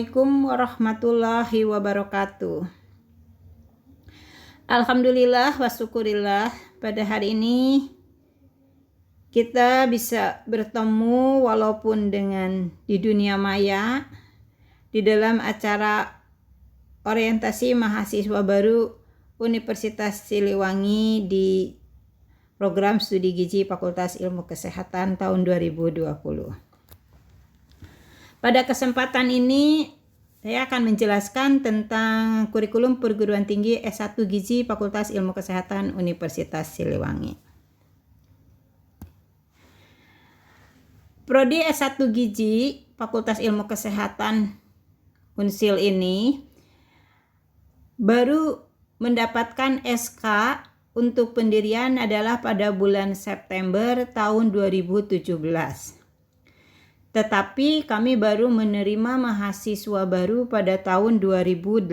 Assalamualaikum warahmatullahi wabarakatuh. Alhamdulillah wa syukurillah, pada hari ini kita bisa bertemu walaupun dengan di dunia maya di dalam acara orientasi mahasiswa baru Universitas Siliwangi di program studi gizi Fakultas Ilmu Kesehatan tahun 2020. Pada kesempatan ini saya akan menjelaskan tentang kurikulum perguruan tinggi S1 Gizi Fakultas Ilmu Kesehatan Universitas Siliwangi. Prodi S1 Gizi Fakultas Ilmu Kesehatan Unsil ini baru mendapatkan SK untuk pendirian adalah pada bulan September tahun 2017. Tetapi kami baru menerima mahasiswa baru pada tahun 2018.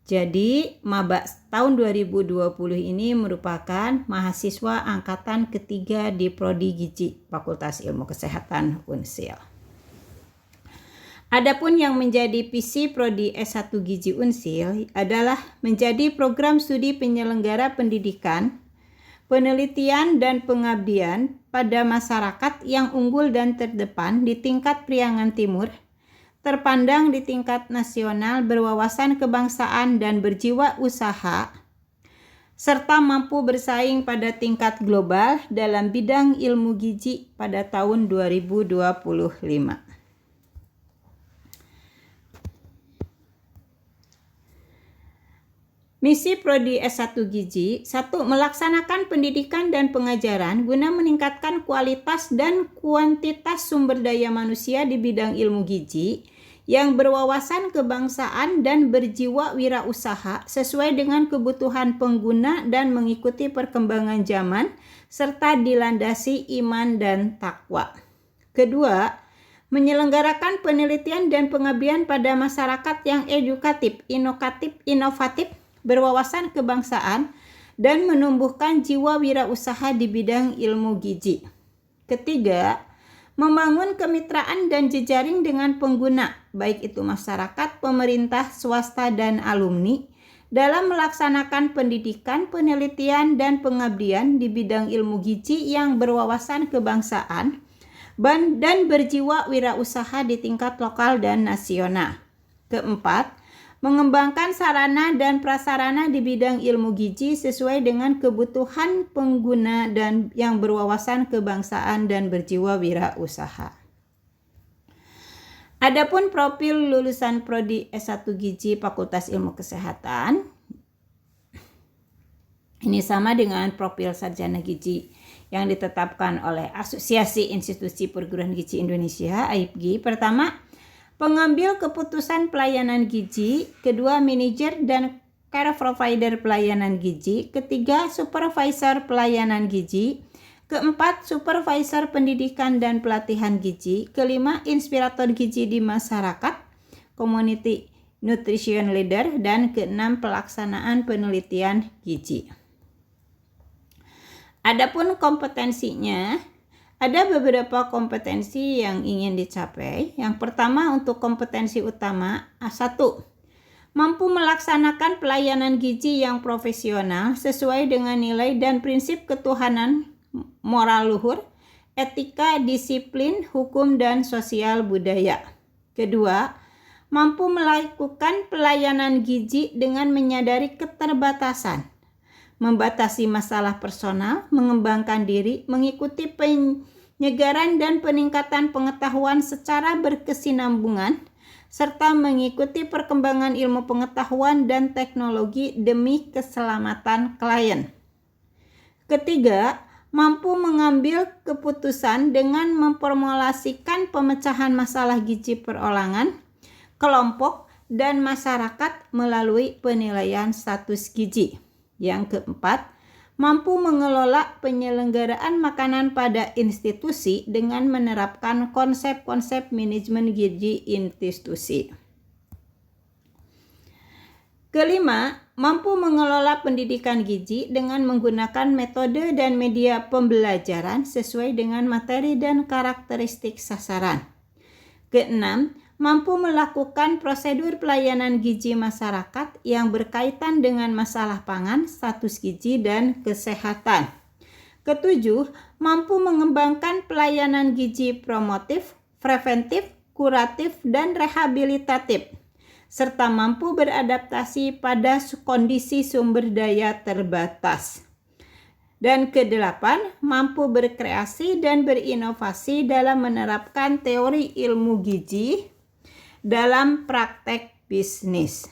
Jadi maba tahun 2020 ini merupakan mahasiswa angkatan ketiga di Prodi Gizi Fakultas Ilmu Kesehatan Unsil. Adapun yang menjadi visi Prodi S1 Gizi Unsil adalah menjadi program studi penyelenggara pendidikan, penelitian dan pengabdian pada masyarakat yang unggul dan terdepan di tingkat Priangan Timur, terpandang di tingkat nasional, berwawasan kebangsaan dan berjiwa usaha, serta mampu bersaing pada tingkat global dalam bidang ilmu gizi pada tahun 2025. Misi Prodi S1 Gizi: 1. Melaksanakan pendidikan dan pengajaran guna meningkatkan kualitas dan kuantitas sumber daya manusia di bidang ilmu gizi yang berwawasan kebangsaan dan berjiwa wirausaha sesuai dengan kebutuhan pengguna dan mengikuti perkembangan zaman serta dilandasi iman dan takwa. Kedua, menyelenggarakan penelitian dan pengabdian pada masyarakat yang edukatif, inovatif, berwawasan kebangsaan, dan menumbuhkan jiwa wirausaha di bidang ilmu gizi. Ketiga, membangun kemitraan dan jejaring dengan pengguna, baik itu masyarakat, pemerintah, swasta, dan alumni, dalam melaksanakan pendidikan, penelitian, dan pengabdian di bidang ilmu gizi yang berwawasan kebangsaan dan berjiwa wirausaha di tingkat lokal dan nasional. Keempat, mengembangkan sarana dan prasarana di bidang ilmu gizi sesuai dengan kebutuhan pengguna dan yang berwawasan kebangsaan dan berjiwa wirausaha. Adapun profil lulusan Prodi S1 Gizi Fakultas Ilmu Kesehatan ini sama dengan profil sarjana gizi yang ditetapkan oleh Asosiasi Institusi Perguruan Gizi Indonesia (AIPGI). Pertama, pengambil keputusan pelayanan gizi. Kedua, manajer dan care provider pelayanan gizi. Ketiga, supervisor pelayanan gizi. Keempat, supervisor pendidikan dan pelatihan gizi. Kelima, inspirator gizi di masyarakat, community nutrition leader. Dan keenam, pelaksanaan penelitian gizi. Adapun kompetensinya, ada beberapa kompetensi yang ingin dicapai. Yang pertama, untuk kompetensi utama, 1. Mampu melaksanakan pelayanan gizi yang profesional sesuai dengan nilai dan prinsip ketuhanan, moral luhur, etika, disiplin, hukum, dan sosial budaya. Kedua, mampu melakukan pelayanan gizi dengan menyadari keterbatasan, membatasi masalah personal, mengembangkan diri, mengikuti penyegaran dan peningkatan pengetahuan secara berkesinambungan, serta mengikuti perkembangan ilmu pengetahuan dan teknologi demi keselamatan klien. Ketiga, mampu mengambil keputusan dengan memformulasikan pemecahan masalah gizi perorangan, kelompok, dan masyarakat melalui penilaian status gizi. Yang keempat, mampu mengelola penyelenggaraan makanan pada institusi dengan menerapkan konsep-konsep manajemen gizi institusi. Kelima, mampu mengelola pendidikan gizi dengan menggunakan metode dan media pembelajaran sesuai dengan materi dan karakteristik sasaran. Keenam, mampu melakukan prosedur pelayanan gizi masyarakat yang berkaitan dengan masalah pangan, status gizi, dan kesehatan. Ketujuh, mampu mengembangkan pelayanan gizi promotif, preventif, kuratif, dan rehabilitatif, serta mampu beradaptasi pada kondisi sumber daya terbatas. Dan kedelapan, mampu berkreasi dan berinovasi dalam menerapkan teori ilmu gizi dalam praktek bisnis.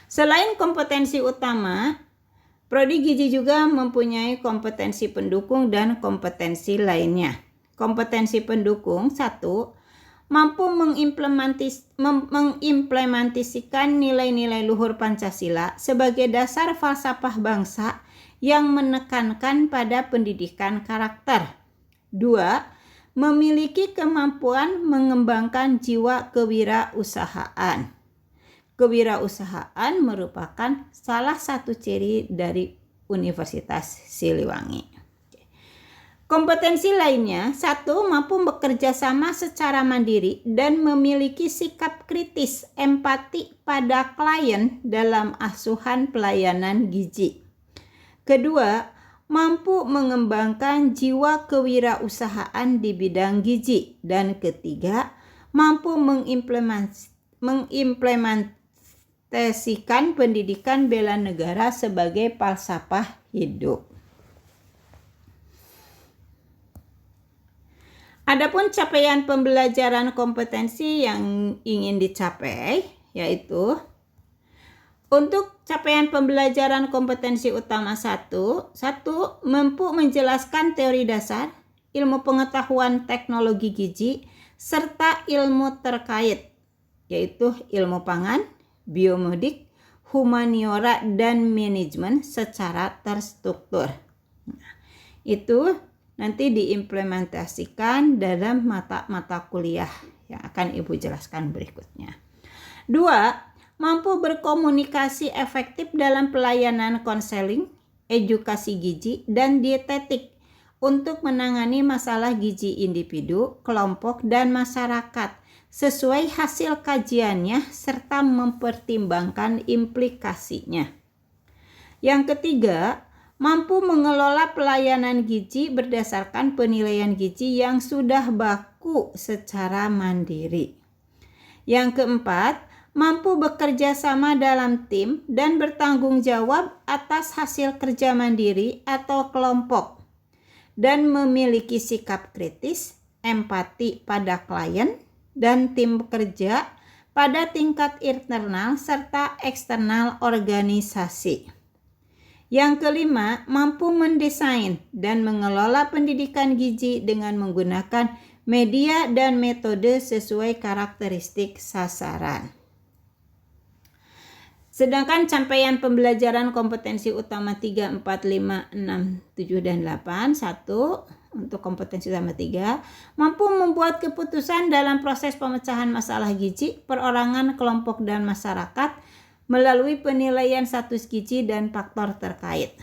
Selain kompetensi utama, prodi gizi juga mempunyai kompetensi pendukung dan kompetensi lainnya. Kompetensi pendukung, 1, mampu mengimplementasikan nilai-nilai luhur Pancasila sebagai dasar falsafah bangsa yang menekankan pada pendidikan karakter. 2, memiliki kemampuan mengembangkan jiwa kewirausahaan. Kewirausahaan merupakan salah satu ciri dari Universitas Siliwangi. Kompetensi lainnya, 1, mampu bekerja sama secara mandiri dan memiliki sikap kritis, empati pada klien dalam asuhan pelayanan gizi. Kedua, mampu mengembangkan jiwa kewirausahaan di bidang gizi. Dan ketiga, mampu mengimplementasikan pendidikan bela negara sebagai falsafah hidup. Adapun capaian pembelajaran kompetensi yang ingin dicapai, yaitu untuk capaian pembelajaran kompetensi utama 1, mampu menjelaskan teori dasar, ilmu pengetahuan teknologi gizi, serta ilmu terkait, yaitu ilmu pangan, biomedik, humaniora, dan manajemen secara terstruktur. Itu nanti diimplementasikan dalam mata-mata kuliah yang akan Ibu jelaskan berikutnya. 2, mampu berkomunikasi efektif dalam pelayanan konseling, edukasi gizi, dan dietetik untuk menangani masalah gizi individu, kelompok, dan masyarakat sesuai hasil kajiannya serta mempertimbangkan implikasinya. Yang ketiga, mampu mengelola pelayanan gizi berdasarkan penilaian gizi yang sudah baku secara mandiri. Yang keempat, mampu bekerja sama dalam tim dan bertanggung jawab atas hasil kerja mandiri atau kelompok, dan memiliki sikap kritis, empati pada klien dan tim kerja pada tingkat internal serta eksternal organisasi. Yang kelima, mampu mendesain dan mengelola pendidikan gizi dengan menggunakan media dan metode sesuai karakteristik sasaran. Sedangkan capaian pembelajaran kompetensi utama 3, 4, 5, 6, 7, dan 8, 1, untuk kompetensi utama 3, mampu membuat keputusan dalam proses pemecahan masalah gizi, perorangan, kelompok, dan masyarakat melalui penilaian status gizi dan faktor terkait.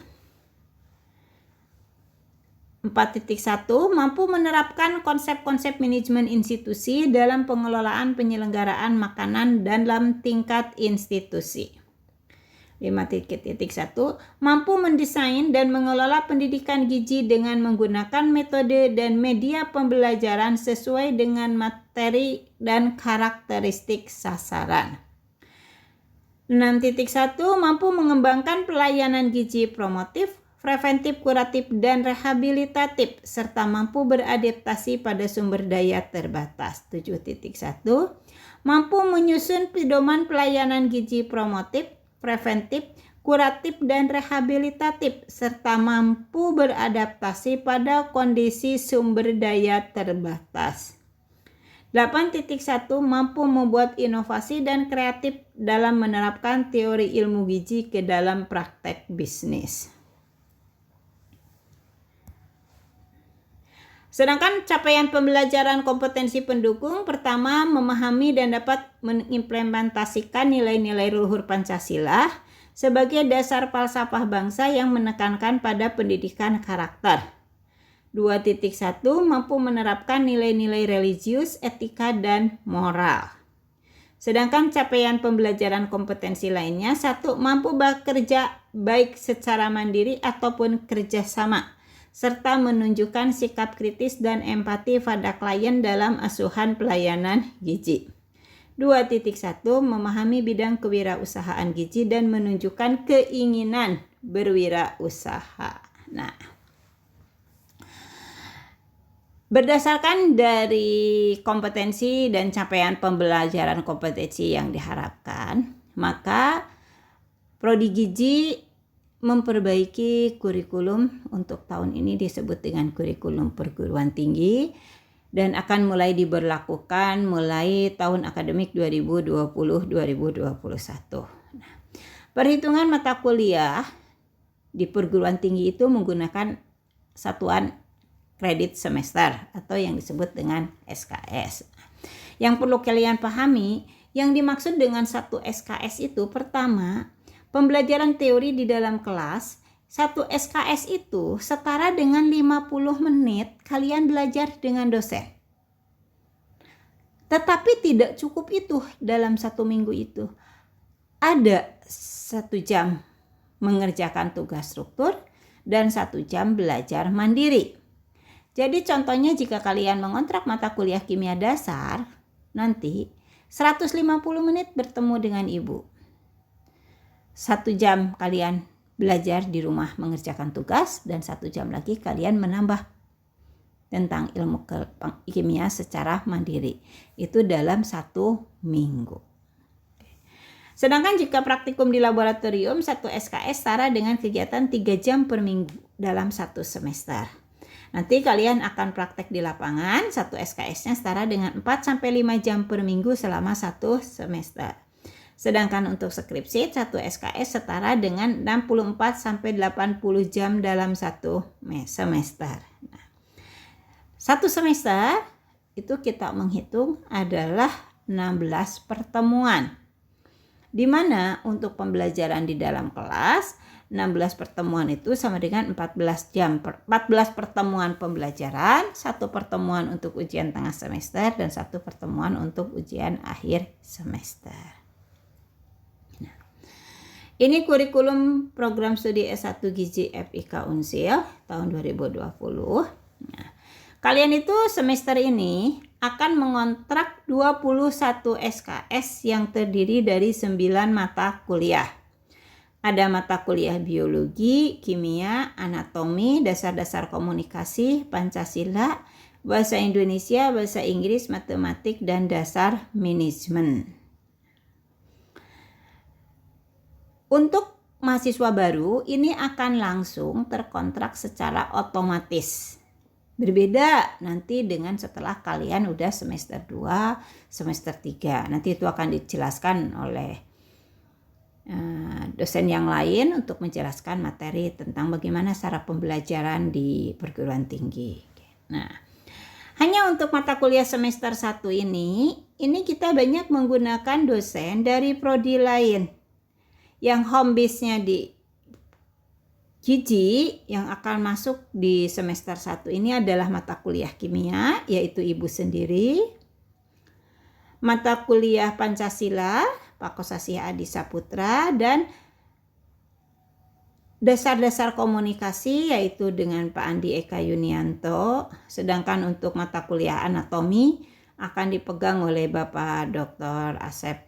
4.1, mampu menerapkan konsep-konsep manajemen institusi dalam pengelolaan penyelenggaraan makanan dalam tingkat institusi. 5.1, mampu mendesain dan mengelola pendidikan gizi dengan menggunakan metode dan media pembelajaran sesuai dengan materi dan karakteristik sasaran. 6.1, mampu mengembangkan pelayanan gizi promotif, preventif, kuratif, dan rehabilitatif, serta mampu beradaptasi pada sumber daya terbatas. 7.1, mampu menyusun pedoman pelayanan gizi promotif, preventif, kuratif, dan rehabilitatif, serta mampu beradaptasi pada kondisi sumber daya terbatas. 8.1, mampu membuat inovasi dan kreatif dalam menerapkan teori ilmu gizi ke dalam praktek bisnis. Sedangkan capaian pembelajaran kompetensi pendukung, pertama, memahami dan dapat mengimplementasikan nilai-nilai luhur Pancasila sebagai dasar falsafah bangsa yang menekankan pada pendidikan karakter. 2.1 mampu menerapkan nilai-nilai religius, etika, dan moral. Sedangkan capaian pembelajaran kompetensi lainnya, 1. Mampu bekerja baik secara mandiri ataupun kerjasama, serta menunjukkan sikap kritis dan empati pada klien dalam asuhan pelayanan gizi. 2.1 memahami bidang kewirausahaan gizi dan menunjukkan keinginan berwirausaha. Nah, berdasarkan dari kompetensi dan capaian pembelajaran kompetensi yang diharapkan, maka Prodi Gizi memperbaiki kurikulum untuk tahun ini disebut dengan kurikulum perguruan tinggi dan akan mulai diberlakukan mulai tahun akademik 2020-2021. Nah, perhitungan mata kuliah di perguruan tinggi itu menggunakan satuan kredit semester atau yang disebut dengan SKS. Yang perlu kalian pahami, yang dimaksud dengan satu SKS itu pertama, pembelajaran teori di dalam kelas. Satu SKS itu setara dengan 50 menit kalian belajar dengan dosen. Tetapi tidak cukup itu dalam 1 minggu itu. Ada 1 jam mengerjakan tugas struktur dan 1 jam belajar mandiri. Jadi contohnya jika kalian mengontrak mata kuliah kimia dasar, nanti 150 menit bertemu dengan ibu. 1 jam kalian belajar di rumah mengerjakan tugas dan 1 jam lagi kalian menambah tentang ilmu kimia secara mandiri. Itu dalam 1 minggu. Sedangkan jika praktikum di laboratorium, 1 SKS setara dengan kegiatan 3 jam per minggu dalam 1 semester. Nanti kalian akan praktek di lapangan, 1 SKS-nya setara dengan 4-5 jam per minggu selama 1 semester. Sedangkan untuk skripsi, 1 SKS setara dengan 64-80 jam dalam 1 semester. Nah, 1 semester itu kita menghitung adalah 16 pertemuan. Di mana untuk pembelajaran di dalam kelas, 16 pertemuan itu sama dengan 14 jam, 14 pertemuan pembelajaran, 1 pertemuan untuk ujian tengah semester dan 1 pertemuan untuk ujian akhir semester. Nah, ini kurikulum program studi S1 Gizi FIK Unsil tahun 2020. Nah, kalian itu semester ini akan mengontrak 21 SKS yang terdiri dari 9 mata kuliah. Ada mata kuliah biologi, kimia, anatomi, dasar-dasar komunikasi, Pancasila, bahasa Indonesia, bahasa Inggris, matematik, dan dasar manajemen. Untuk mahasiswa baru, ini akan langsung terkontrak secara otomatis. Berbeda nanti dengan setelah kalian udah semester 2, semester 3. Nanti itu akan dijelaskan oleh dosen yang lain untuk menjelaskan materi tentang bagaimana cara pembelajaran di perguruan tinggi. Nah, hanya untuk mata kuliah semester 1 ini kita banyak menggunakan dosen dari prodi lain yang home base-nya di gizi. Yang akan masuk di semester 1 ini adalah mata kuliah kimia, yaitu ibu sendiri, mata kuliah Pancasila Pak Kosasih Adi Saputra, dan dasar-dasar komunikasi yaitu dengan Pak Andi Eka Yunianto. Sedangkan untuk mata kuliah anatomi akan dipegang oleh Bapak Dr. Asep,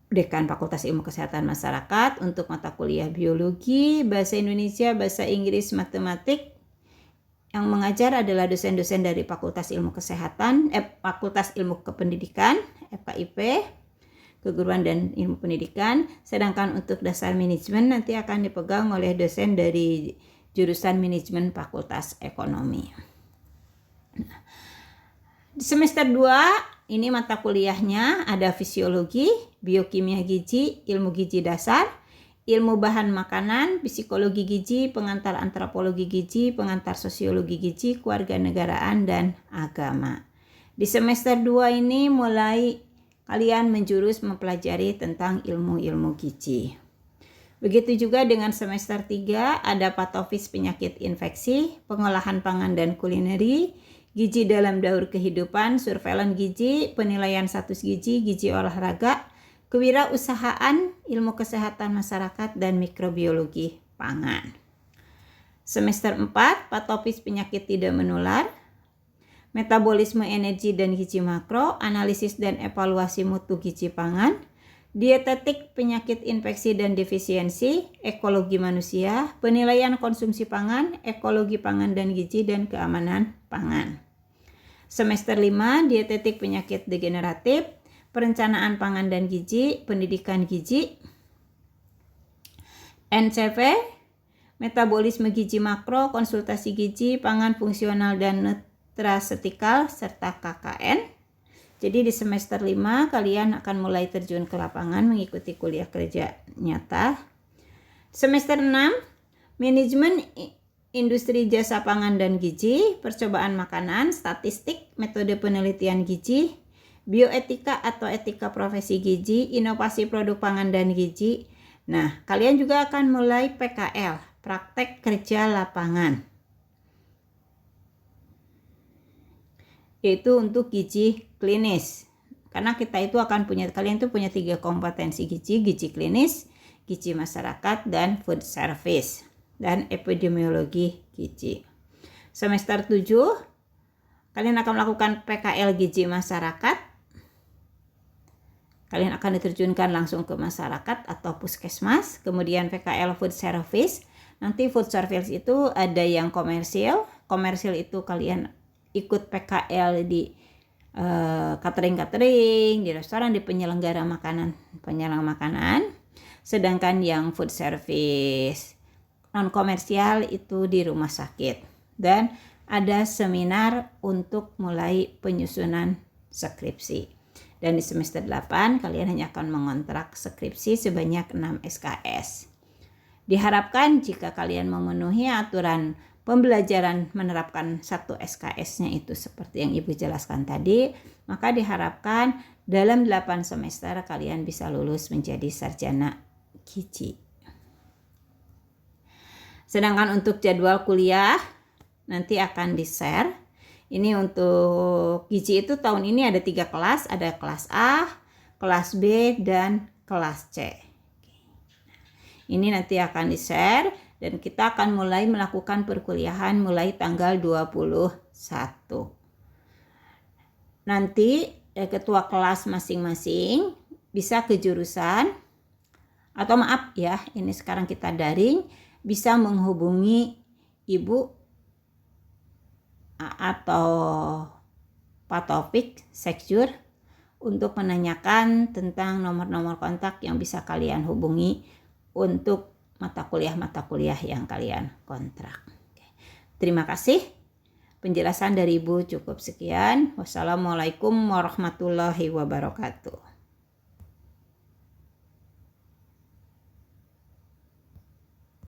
Dekan Fakultas Ilmu Kesehatan Masyarakat. Untuk mata kuliah biologi, bahasa Indonesia, bahasa Inggris, matematik, yang mengajar adalah dosen-dosen dari Fakultas Ilmu Kesehatan, Fakultas Ilmu Kependidikan, FKIP, Keguruan dan Ilmu Pendidikan. Sedangkan untuk dasar manajemen nanti akan dipegang oleh dosen dari jurusan manajemen Fakultas Ekonomi. Nah, di semester 2 ini mata kuliahnya ada fisiologi, biokimia gizi, ilmu gizi dasar, ilmu bahan makanan, psikologi gizi, pengantar antropologi gizi, pengantar sosiologi gizi, kewarganegaraan, dan agama. Di semester 2 ini mulai kalian menjurus mempelajari tentang ilmu-ilmu gizi. Begitu juga dengan semester 3 ada patofis penyakit infeksi, pengolahan pangan dan kulineri, gizi dalam daur kehidupan, surveillance gizi, penilaian status gizi, gizi olahraga, kewirausahaan, ilmu kesehatan masyarakat, dan mikrobiologi pangan. Semester 4 patofis penyakit tidak menular, metabolisme energi dan gizi makro, analisis dan evaluasi mutu gizi pangan, dietetik penyakit infeksi dan defisiensi, ekologi manusia, penilaian konsumsi pangan, ekologi pangan dan gizi, dan keamanan pangan. Semester 5 dietetik penyakit degeneratif, perencanaan pangan dan gizi, pendidikan gizi. NCV, metabolisme gizi makro, konsultasi gizi, pangan fungsional dan nutrasetikal, serta KKN. Jadi di semester 5 kalian akan mulai terjun ke lapangan mengikuti kuliah kerja nyata. Semester 6 manajemen industri jasa pangan dan gizi, percobaan makanan, statistik, metode penelitian gizi, bioetika atau etika profesi gizi, inovasi produk pangan dan gizi. Nah, kalian juga akan mulai PKL, praktek kerja lapangan. Yaitu untuk gizi klinis. Karena kita itu akan kalian itu punya 3 kompetensi gizi, gizi klinis, gizi masyarakat, dan food service, dan epidemiologi gizi. Semester 7, kalian akan melakukan PKL gizi masyarakat. Kalian akan diterjunkan langsung ke masyarakat atau puskesmas. Kemudian PKL food service. Nanti food service itu ada yang komersil. Komersil itu kalian ikut PKL di catering, di restoran, di penyelenggara makanan. Sedangkan yang food service non komersial itu di rumah sakit. Dan ada seminar untuk mulai penyusunan skripsi. Dan di semester 8 kalian hanya akan mengontrak skripsi sebanyak 6 SKS. Diharapkan jika kalian memenuhi aturan pembelajaran menerapkan 1 SKS-nya itu seperti yang Ibu jelaskan tadi, maka diharapkan dalam 8 semester kalian bisa lulus menjadi sarjana gizi. Sedangkan untuk jadwal kuliah nanti akan di-share. Ini untuk gizi itu tahun ini ada 3 kelas, ada kelas A, kelas B, dan kelas C. Ini nanti akan di-share. Dan kita akan mulai melakukan perkuliahan mulai tanggal 21. Nanti ketua kelas masing-masing bisa ke jurusan, atau maaf ya, ini sekarang kita daring, bisa menghubungi Ibu atau Pak Taufik Sekjur untuk menanyakan tentang nomor-nomor kontak yang bisa kalian hubungi untuk mata kuliah yang kalian kontrak. Terima kasih. Penjelasan dari Ibu cukup sekian. Wassalamualaikum warahmatullahi wabarakatuh.